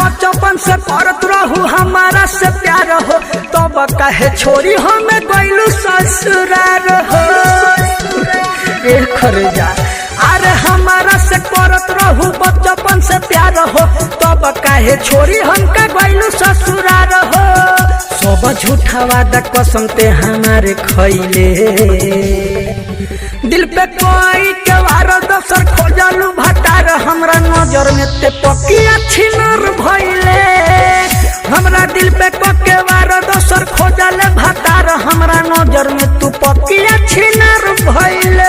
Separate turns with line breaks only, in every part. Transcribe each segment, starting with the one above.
बचपन से करत रहू हमारा से प्यार हो तब कहे छोरी हमें गइलू ससुरार हो जा। अरे हमारा से करत रहू बचपन से प्यार हो तब कहे छोरी हमका गइलू ससुरार हो। सब झूठा वादा कसम ते हमारे खैले दिल पे कोई के वार दोसर खोजलू भटार हमरा नजर में ते पकिया छिनर भइले। हमरा दिल पे कोके वार दोसर खोजले भटार हमरा नजर में तू पकिया छिनर भइले।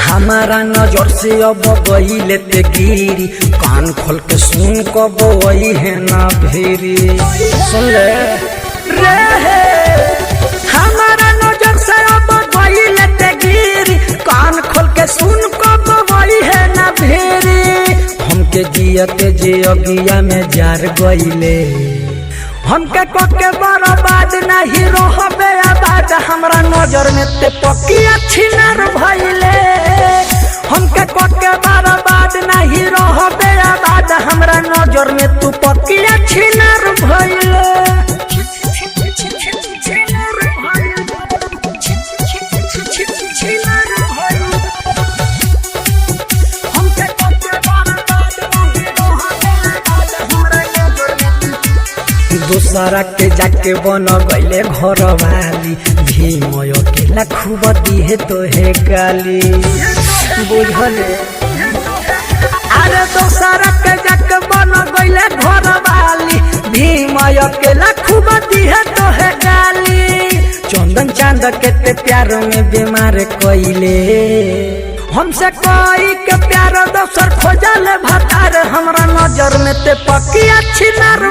हमारा नजर से अब गईले ते गिरी कान खोल के सुन कब वही है ना भेरी सुन ले रे। हमारा नजर से अब गईले ते गिरी कान खोल के सुन कब वही है ना भेरी। हमके जियते जे अगिया में जार गईले हमके कोके बर्बाद नहीं रहबे आबाद हमरा नजर में ते पकिया छिनर भइले। हमके कोके बर्बाद नहीं रहबे आबाद हमरा नजर में तू पकिया छिनर भइले। दूसरा के जाके बन गईले घर वाली भीमय अकेला खूब दिहे तो है गाली बुझले। अरे दूसरा के जाके बन गईले घर वाली भीमय अकेला खूब दिहे तो है गाली। चंदन चांद के ते प्यार में बीमार कइले हमसे कोई के प्यार दोसर खोजले भतार हमरा नजर में ते पकिया छिनर